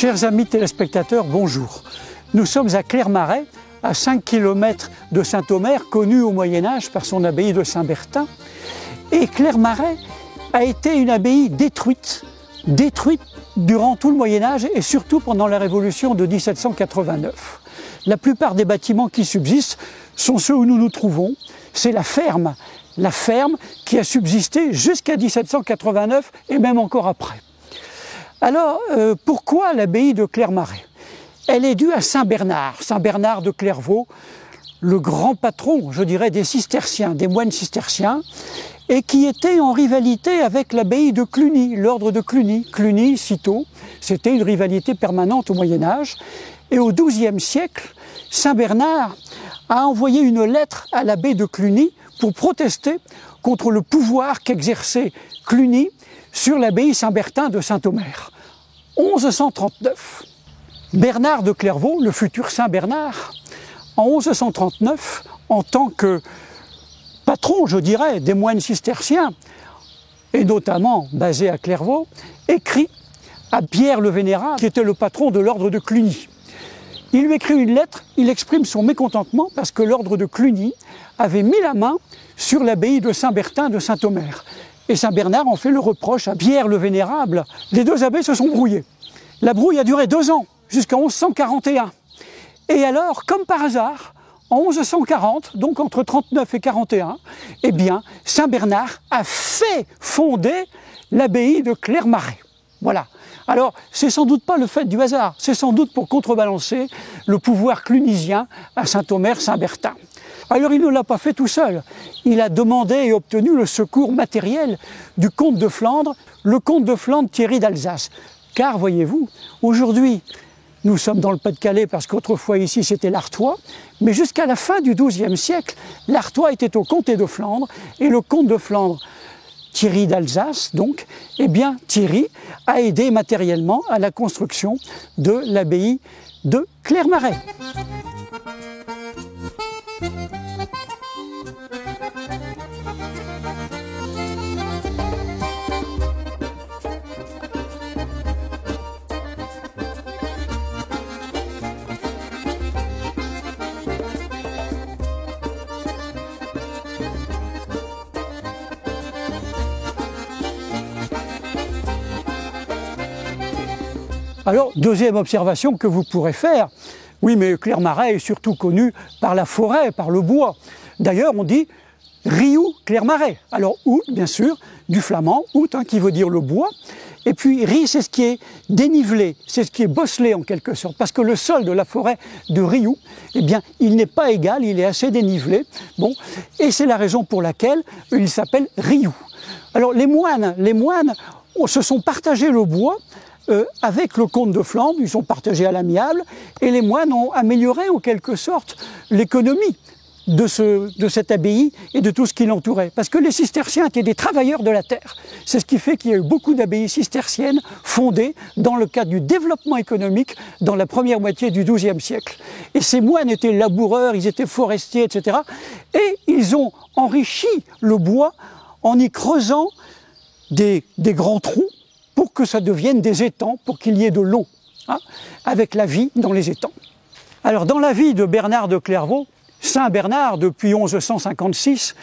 Chers amis téléspectateurs, bonjour. Nous sommes à Clermarais, à 5 km de Saint-Omer, connu au Moyen-Âge par son abbaye de Saint-Bertin. Et Clermarais a été une abbaye détruite durant tout le Moyen-Âge et surtout pendant la Révolution de 1789. La plupart des bâtiments qui subsistent sont ceux où nous nous trouvons. C'est la ferme qui a subsisté jusqu'à 1789 et même encore après. Alors, pourquoi l'abbaye de Clermarais? Elle est due à Saint Bernard de Clairvaux, le grand patron, je dirais, des cisterciens, des moines cisterciens, et qui était en rivalité avec l'abbaye de Cluny, l'ordre de Cluny. Cluny, Cîteaux, c'était une rivalité permanente au Moyen-Âge. Et au XIIe siècle, Saint Bernard a envoyé une lettre à l'abbé de Cluny pour protester contre le pouvoir qu'exerçait Cluny sur l'abbaye Saint-Bertin de Saint-Omer. 1139. Bernard de Clairvaux, le futur Saint Bernard, en 1139, en tant que patron, je dirais, des moines cisterciens, et notamment basé à Clairvaux, écrit à Pierre le Vénérable, qui était le patron de l'ordre de Cluny. Il lui écrit une lettre, il exprime son mécontentement parce que l'ordre de Cluny avait mis la main sur l'abbaye de Saint-Bertin de Saint-Omer. Et Saint Bernard en fait le reproche à Pierre le Vénérable. Les deux abbés se sont brouillés. La brouille a duré 2 ans, jusqu'en 1141. Et alors, comme par hasard, en 1140, donc entre 39 et 41, eh bien, Saint Bernard a fait fonder l'abbaye de Clermarais. Voilà. Alors, c'est sans doute pas le fait du hasard, c'est sans doute pour contrebalancer le pouvoir clunisien à Saint-Omer-Saint-Bertin. Alors, il ne l'a pas fait tout seul. Il a demandé et obtenu le secours matériel du comte de Flandre, le comte de Flandre Thierry d'Alsace. Car, voyez-vous, aujourd'hui, nous sommes dans le Pas-de-Calais parce qu'autrefois ici c'était l'Artois, mais jusqu'à la fin du XIIe siècle, l'Artois était au comté de Flandre et le comte de Flandre, Thierry d'Alsace donc, eh bien Thierry a aidé matériellement à la construction de l'abbaye de Clermarais. Alors, deuxième observation que vous pourrez faire, oui, mais Clermarais est surtout connu par la forêt, par le bois. D'ailleurs, on dit Riou Clermarais. Alors, out, bien sûr, du flamand, out, qui veut dire le bois. Et puis, ri, c'est ce qui est dénivelé, c'est ce qui est bosselé en quelque sorte. Parce que le sol de la forêt de Riou, eh bien, il n'est pas égal, il est assez dénivelé. Bon, et c'est la raison pour laquelle il s'appelle Riou. Alors, les moines se sont partagés le bois avec le comte de Flandre, ils sont partagés à l'amiable, et les moines ont amélioré en quelque sorte l'économie de cette abbaye et de tout ce qui l'entourait. Parce que les cisterciens étaient des travailleurs de la terre. C'est ce qui fait qu'il y a eu beaucoup d'abbayes cisterciennes fondées dans le cadre du développement économique dans la première moitié du XIIe siècle. Et ces moines étaient laboureurs, ils étaient forestiers, etc. Et ils ont enrichi le bois en y creusant des grands trous pour que ça devienne des étangs, pour qu'il y ait de l'eau, avec la vie dans les étangs. Alors dans la vie de Bernard de Clairvaux, Saint Bernard depuis 1156,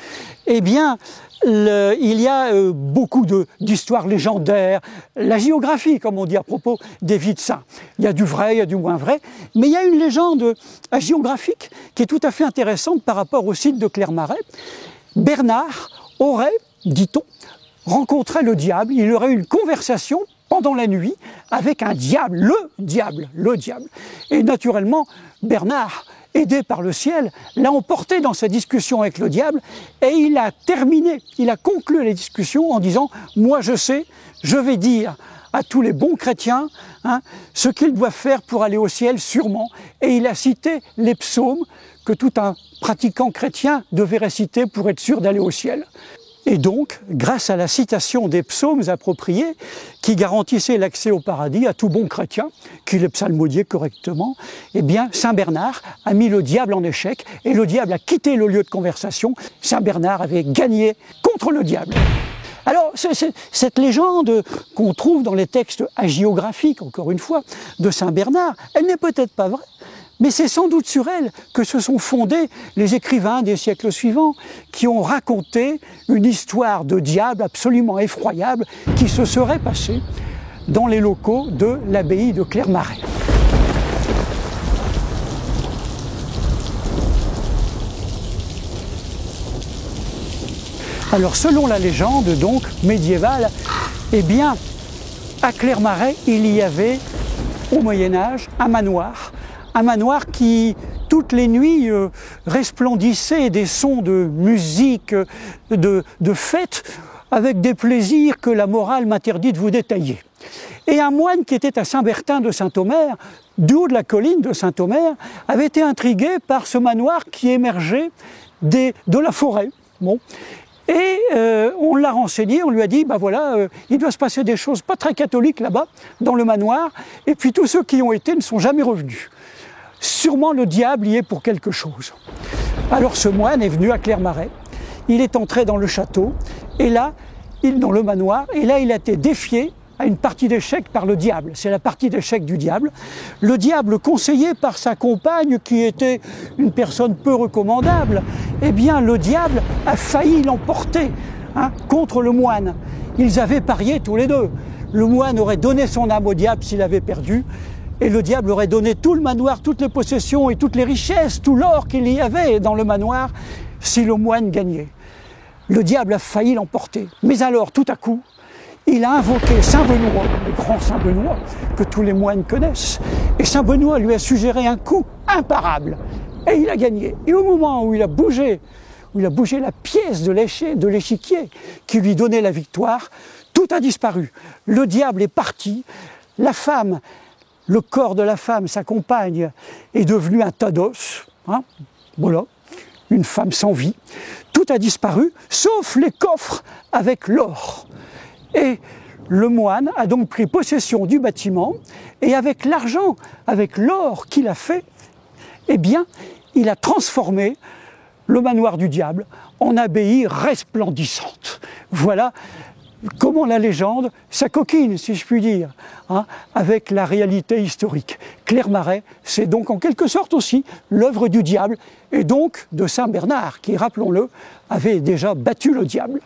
eh bien il y a beaucoup d'histoires légendaires, la géographie comme on dit à propos des vies de saints. Il y a du vrai, il y a du moins vrai, mais il y a une légende géographique qui est tout à fait intéressante par rapport au site de Clermarais. Bernard aurait, dit-on, rencontrait le diable, il aurait eu une conversation pendant la nuit avec un diable, le diable. Et naturellement, Bernard, aidé par le ciel, l'a emporté dans sa discussion avec le diable et il a conclu les discussions en disant « Moi je sais, je vais dire à tous les bons chrétiens ce qu'ils doivent faire pour aller au ciel sûrement. » Et il a cité les psaumes que tout un pratiquant chrétien devait réciter pour être sûr d'aller au ciel. Et donc, grâce à la citation des psaumes appropriés, qui garantissaient l'accès au paradis à tout bon chrétien, qui les psalmodiait correctement, eh bien, Saint Bernard a mis le diable en échec, et le diable a quitté le lieu de conversation. Saint Bernard avait gagné contre le diable. Alors, cette légende qu'on trouve dans les textes hagiographiques, encore une fois, de Saint Bernard, elle n'est peut-être pas vraie, mais c'est sans doute sur elle que se sont fondés les écrivains des siècles suivants qui ont raconté une histoire de diable absolument effroyable qui se serait passée dans les locaux de l'abbaye de Clermarais. Alors selon la légende donc médiévale, eh bien à Clermarais il y avait au Moyen-Âge un manoir qui toutes les nuits resplendissait des sons de musique, de fête, avec des plaisirs que la morale m'interdit de vous détailler. Et un moine qui était à Saint-Bertin de Saint-Omer, du haut de la colline de Saint-Omer, avait été intrigué par ce manoir qui émergeait de la forêt. Bon. Et on l'a renseigné, on lui a dit, ben voilà, il doit se passer des choses pas très catholiques là-bas, dans le manoir, et puis tous ceux qui y ont été ne sont jamais revenus. Sûrement le diable y est pour quelque chose. Alors ce moine est venu à Clermarais, il est entré dans le château, et là, dans le manoir, et là il a été défié à une partie d'échecs par le diable. C'est la partie d'échecs du diable. Le diable, conseillé par sa compagne, qui était une personne peu recommandable, eh bien le diable a failli l'emporter contre le moine. Ils avaient parié tous les deux. Le moine aurait donné son âme au diable s'il avait perdu, et le diable aurait donné tout le manoir, toutes les possessions et toutes les richesses, tout l'or qu'il y avait dans le manoir, si le moine gagnait. Le diable a failli l'emporter. Mais alors, tout à coup, il a invoqué Saint Benoît, le grand Saint Benoît, que tous les moines connaissent. Et Saint Benoît lui a suggéré un coup imparable. Et il a gagné. Et au moment où il a bougé la pièce de l'échiquier qui lui donnait la victoire, tout a disparu. Le diable est parti. La femme, le corps de la femme, sa compagne, est devenu un tas d'os. Voilà, une femme sans vie. Tout a disparu, sauf les coffres avec l'or. Et le moine a donc pris possession du bâtiment et avec l'argent, avec l'or qu'il a fait, eh bien, il a transformé le manoir du diable en abbaye resplendissante. Voilà comment la légende s'acoquine, si je puis dire, avec la réalité historique. Clermarais, c'est donc en quelque sorte aussi l'œuvre du diable et donc de Saint Bernard, qui, rappelons-le, avait déjà battu le diable.